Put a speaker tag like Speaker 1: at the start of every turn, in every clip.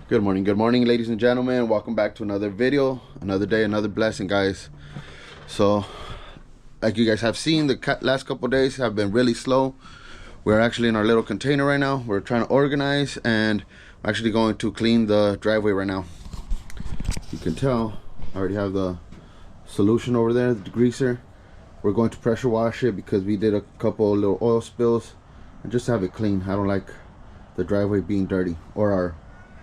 Speaker 1: Good morning, ladies and gentlemen. Welcome back to another video, another day, another blessing, guys. So, like you guys have seen, the last couple days have been really slow. We're actually in our little container right now. We're trying to organize, and I'm actually going to clean the driveway right now. You can tell I already have the solution over there, the degreaser. We're going to pressure wash it because we did a couple little oil spills, and just to have it clean. I don't like the driveway being dirty, or our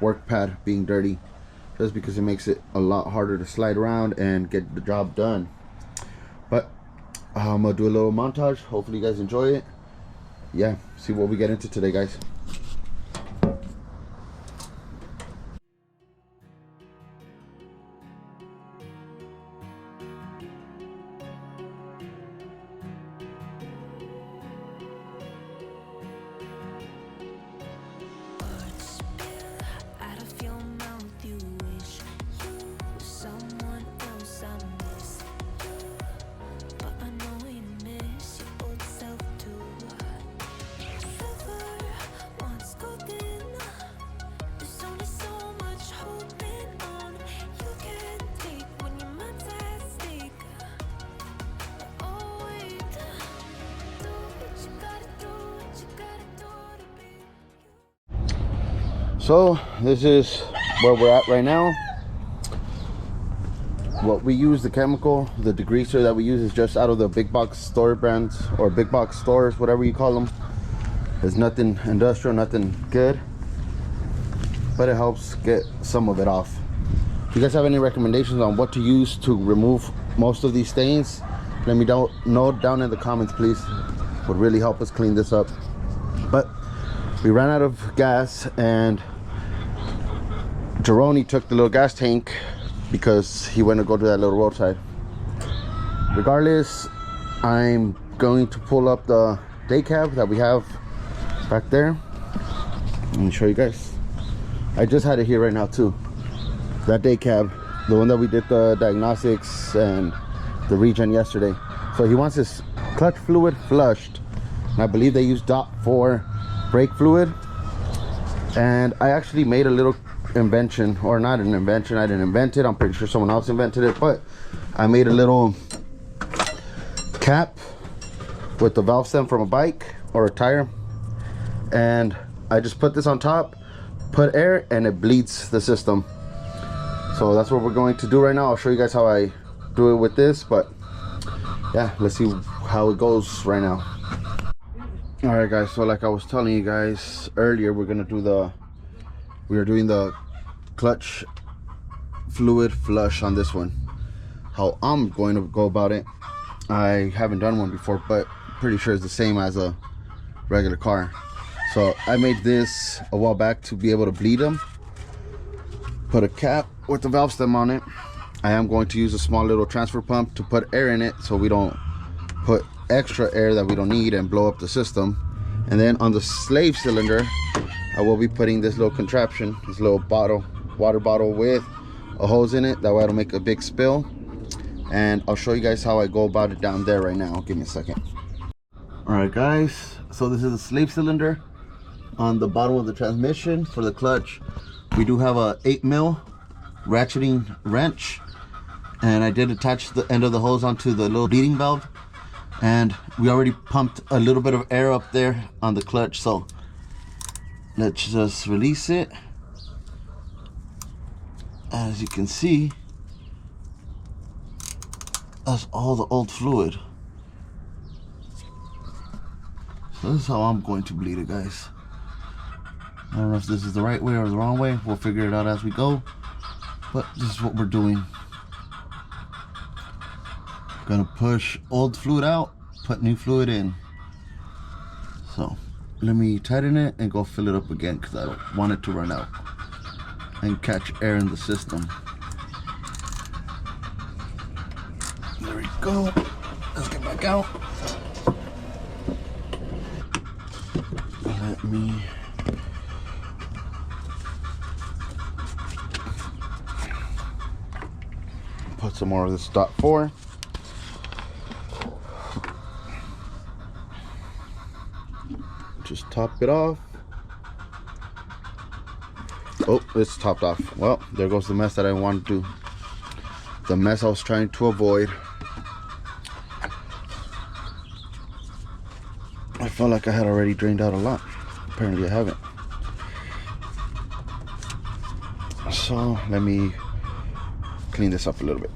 Speaker 1: work pad being dirty, just because it makes it a lot harder to slide around and get the job done. But I'm gonna do a little montage. Hopefully you guys enjoy it. Yeah, see what we get into today, guys. So this is where we're at right now. What we use, the chemical, the degreaser that we use, is just out of the big box store brands, or big box stores, whatever you call them. There's nothing industrial, nothing good, but it helps get some of it off. If you guys have any recommendations on what to use to remove most of these stains, let me know down in the comments, please. Would really help us clean this up. But we ran out of gas, and Jeroni took the little gas tank because he went to go to that little roadside. Regardless, I'm going to pull up the day cab that we have back there. Let me show you guys. I just had it here right now too. That day cab, the one that we did the diagnostics and the regen yesterday. So he wants his clutch fluid flushed, and I believe they use DOT for brake fluid. And I actually made a little invention, or not an invention, I didn't invent it, I'm pretty sure someone else invented it, but I made a little cap with the valve stem from a bike or a tire, and I just put this on top, put air, and it bleeds the system. So that's what we're going to do right now. I'll show you guys how I do it with this, but yeah, let's see how it goes right now. All right, guys, so like I was telling you guys earlier, we are doing the clutch fluid flush on this one. How I'm going to go about it, I haven't done one before, but pretty sure it's the same as a regular car. So I made this a while back to be able to bleed them. Put a cap with the valve stem on it. I am going to use a small little transfer pump to put air in it, so we don't put extra air that we don't need and blow up the system. And then on the slave cylinder, I will be putting this little contraption, this little water bottle with a hose in it. That way I don't make a big spill. And I'll show you guys how I go about it down there right now. Give me a second. All right, guys, so this is a slave cylinder on the bottom of the transmission. For the clutch, we do have a 8mm ratcheting wrench, and I did attach the end of the hose onto the little bleeding valve, and we already pumped a little bit of air up there on the clutch. So let's just release it. As you can see, that's all the old fluid. So this is how I'm going to bleed it, guys. I don't know if this is the right way or the wrong way. We'll figure it out as we go, but this is what we're doing. Gonna push old fluid out, put new fluid in. So let me tighten it and go fill it up again, because I don't want it to run out and catch air in the system. There we go. Let's get back out. Let me put some more of this DOT 4. Just top it off. Oh, it's topped off. Well, there goes the mess that I wanted to do. The mess I was trying to avoid. I felt like I had already drained out a lot. Apparently I haven't. So let me clean this up a little bit.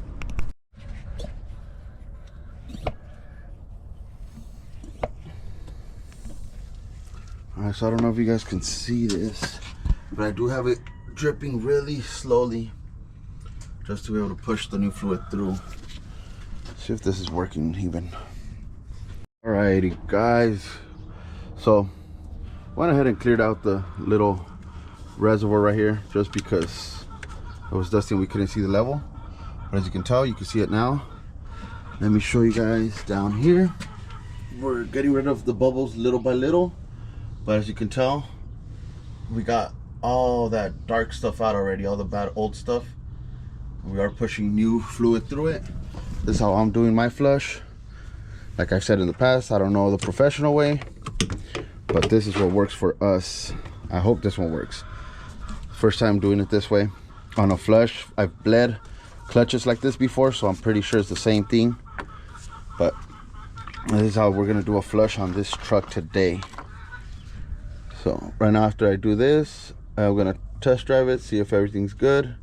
Speaker 1: Alright, so I don't know if you guys can see this, but I do have it dripping really slowly just to be able to push the new fluid through. See if this is working even. Alrighty guys, so went ahead and cleared out the little reservoir right here just because it was dusty and we couldn't see the level, but as you can tell, you can see it now. Let me show you guys down here. We're getting rid of the bubbles little by little, but as you can tell, we got all that dark stuff out already, all the bad old stuff. We are pushing new fluid through it. This is how I'm doing my flush. Like I've said in the past, I don't know the professional way, but this is what works for us. I hope this one works. First time doing it this way on a flush. I've bled clutches like this before, so I'm pretty sure it's the same thing, but this is how we're gonna do a flush on this truck today. So right now, after I do this, I'm gonna test drive it, see if everything's good.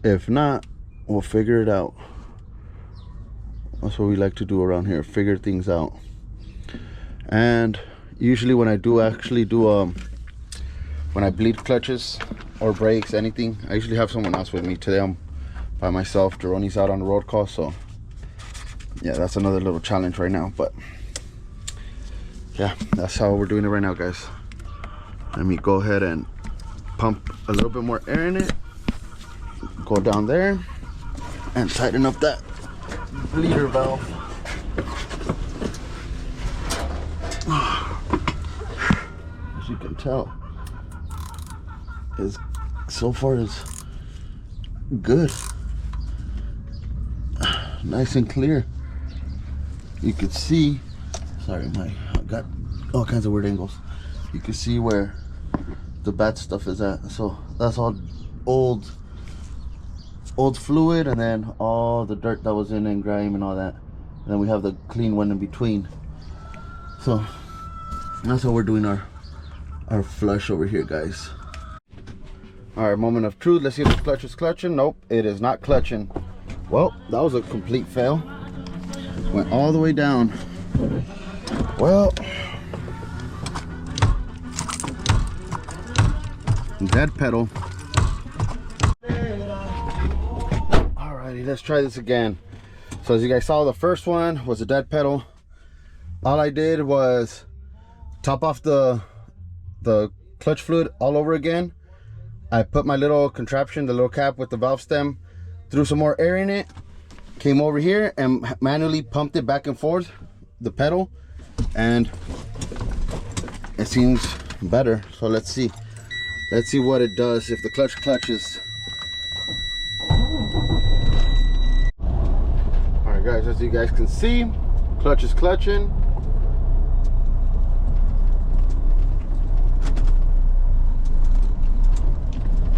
Speaker 1: If not, we'll figure it out. That's what we like to do around here, figure things out. And usually when I do when I bleed clutches or brakes, anything, I usually have someone else with me. Today I'm by myself. Jeroni's out on the road call, so yeah, that's another little challenge right now. But yeah, that's how we're doing it right now, guys. Let me go ahead and pump a little bit more air in it, go down there and tighten up that bleeder valve. As you can tell, so far is good, nice and clear. You can see, sorry, I got all kinds of weird angles. You can see where the bad stuff is at. So that's all old fluid, and then all the dirt that was in and grime and all that, and then we have the clean one in between. So that's how we're doing our flush over here, guys. All right, moment of truth. Let's see if the clutch is clutching. Nope, it is not clutching. Well, that was a complete fail. Went all the way down. Well, dead pedal. Alrighty, let's try this again. So as you guys saw, the first one was a dead pedal. All I did was top off the clutch fluid all over again. I put my little contraption, the little cap with the valve stem, threw some more air in it, came over here and manually pumped it back and forth, the pedal, and it seems better. So let's see what it does if the clutch clutches. All right guys, as you guys can see, clutch is clutching.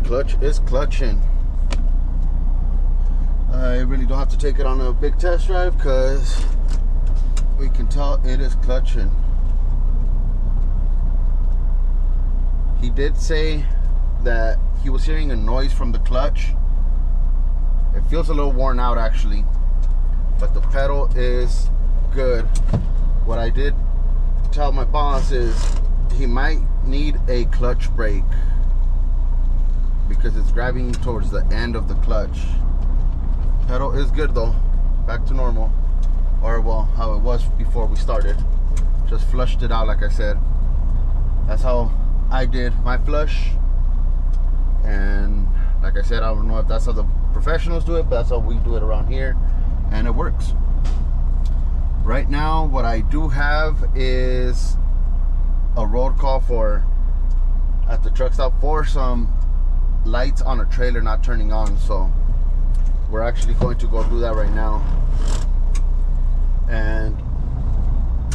Speaker 1: Clutch is clutching. I really don't have to take it on a big test drive because we can tell it is clutching. He did say that he was hearing a noise from the clutch. It feels a little worn out actually, but the pedal is good. What I did tell my boss is he might need a clutch brake because it's grabbing towards the end of the clutch. Pedal is good though, back to normal, or well, how it was before we started. Just flushed it out like I said. That's how I did my flush, and like I said, I don't know if that's how the professionals do it, but that's how we do it around here, and it works. Right now what I do have is a road call for at the truck stop for some lights on a trailer not turning on, so we're actually going to go do that right now, and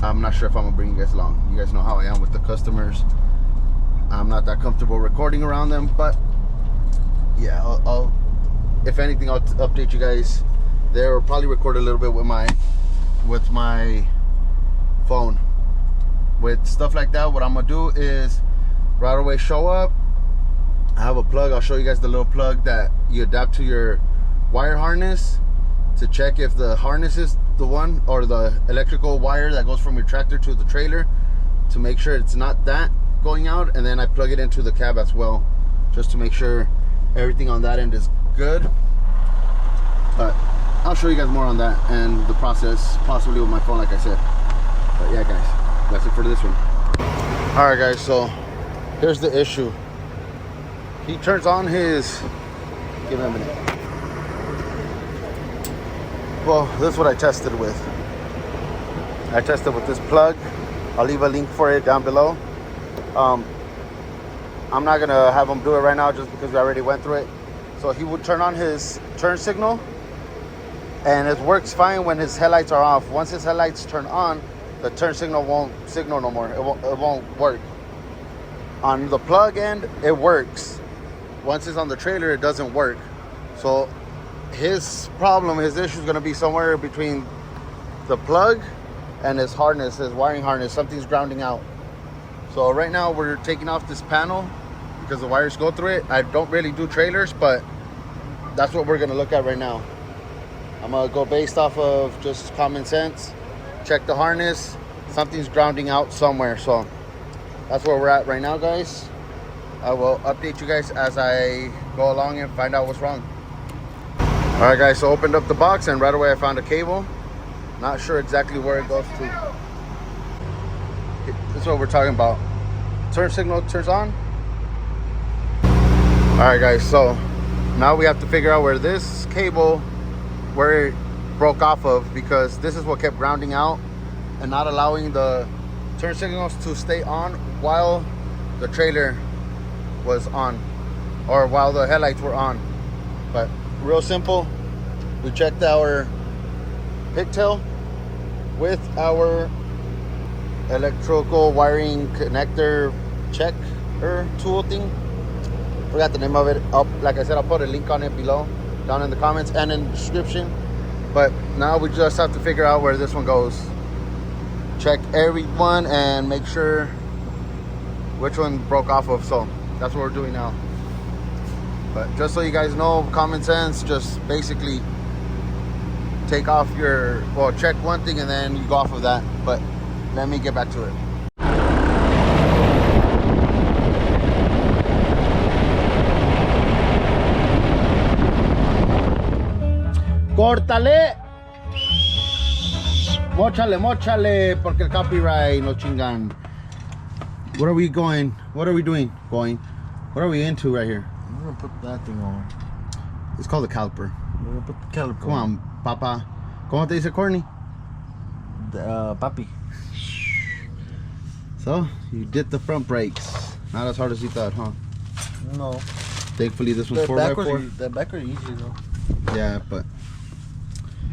Speaker 1: I'm not sure if I'm gonna bring you guys along. You guys know how I am with the customers. I'm not that comfortable recording around them, but yeah, I'll if anything, I'll update you guys there, or probably record a little bit with my phone. With stuff like that, what I'm gonna do is right away show up. I have a plug. I'll show you guys the little plug that you adapt to your wire harness to check if the harness is the one, or the electrical wire that goes from your tractor to the trailer, to make sure it's not that going out. And then I plug it into the cab as well, just to make sure everything on that end is good. But I'll show you guys more on that and the process, possibly with my phone, like I said. But yeah, guys, that's it for this one. All right, guys, so here's the issue. He turns on his, give me a minute. Well, this is what I tested with. I tested with this plug. I'll leave a link for it down below. I'm not gonna have him do it right now just because we already went through it. So he would turn on his turn signal, and it works fine when his headlights are off. Once his headlights turn on, the turn signal won't signal no more. It won't work. On the plug end, it works. Once it's on the trailer, it doesn't work. So his problem, his issue is gonna be somewhere between the plug and his harness, his wiring harness. Something's grounding out. So right now we're taking off this panel because the wires go through it. I don't really do trailers, but that's what we're gonna look at right now. I'm gonna go based off of just common sense. Check the harness. Something's grounding out somewhere. So that's where we're at right now, guys. I will update you guys as I go along and find out what's wrong. All right, guys, so opened up the box and right away I found a cable. Not sure exactly where it goes to. This is what we're talking about. Turn signal turns on. All right, guys, so now we have to figure out where this cable, where it broke off of, because this is what kept grounding out and not allowing the turn signals to stay on while the trailer was on, or while the headlights were on. But real simple, we checked our pigtail with our electrical wiring connector checker tool thing. Forgot the name of it. Like I said, I'll put a link on it below, down in the comments and in the description. But now we just have to figure out where this one goes. Check every one and make sure which one broke off of. So that's what we're doing now. But just so you guys know, common sense, just basically take off your, well, check one thing and then you go off of that. But let me get back to it. Córtale. Móchale, porque el copyright no chingan. What are we going? What are we doing? What are we into right here?
Speaker 2: I'm gonna put that thing on.
Speaker 1: It's called a caliper.
Speaker 2: I'm gonna put the caliper.
Speaker 1: Come on, papa. ¿Cómo te dice Courtney?
Speaker 2: Papi.
Speaker 1: So, you did the front brakes. Not as hard as you thought, huh?
Speaker 2: No.
Speaker 1: Thankfully, this one's 4x4.
Speaker 2: The back are easy though.
Speaker 1: Yeah, but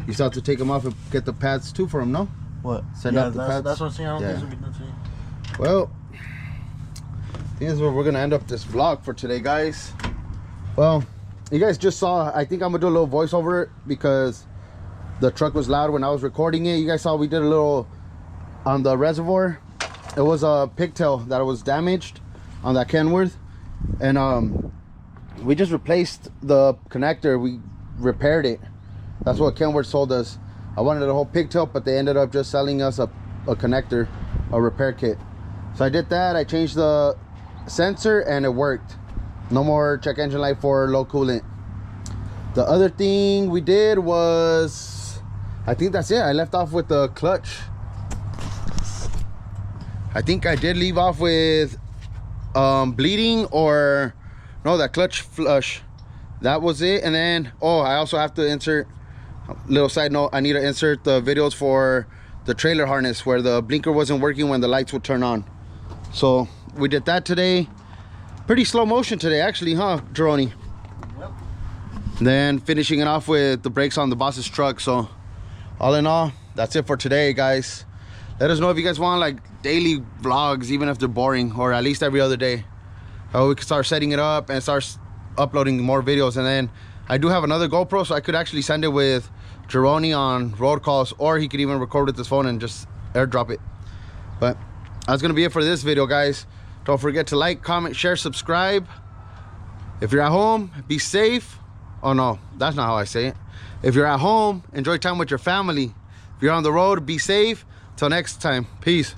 Speaker 1: you still have to take them off and get the pads too for them, no?
Speaker 2: What?
Speaker 1: Send out the pads?
Speaker 2: That's what I'm saying. I don't
Speaker 1: Yeah.
Speaker 2: think it's gonna be done today.
Speaker 1: Well, I think that's where we're gonna end up this vlog for today, guys. Well, you guys just saw, I think I'm gonna do a little voiceover because the truck was loud when I was recording it. You guys saw we did a little on the reservoir. It was a pigtail that was damaged on that Kenworth, and we just replaced the connector. We repaired it. That's what Kenworth sold us. I wanted a whole pigtail, but they ended up just selling us a connector, a repair kit. So I did that. I changed the sensor and it worked. No more check engine light for low coolant. The other thing we did was, I think that's it. I left off with the clutch. I think I did leave off with bleeding, or no, that clutch flush. That was it. And then, oh, I also have to insert, little side note, I need to insert the videos for the trailer harness where the blinker wasn't working when the lights would turn on. So we did that today. Pretty slow motion today, actually, huh, Jeroni? Yep. Then finishing it off with the brakes on the boss's truck. So all in all, that's it for today, guys. Let us know if you guys want like daily vlogs, even if they're boring, or at least every other day. we can start setting it up and start uploading more videos. And then I do have another GoPro, so I could actually send it with Jeroni on road calls, or he could even record with his phone and just airdrop it. But that's gonna be it for this video, guys. Don't forget to like, comment, share, subscribe. If you're at home, be safe. Oh no, that's not how I say it. If you're at home, enjoy time with your family. If you're on the road, be safe. Till next time, peace.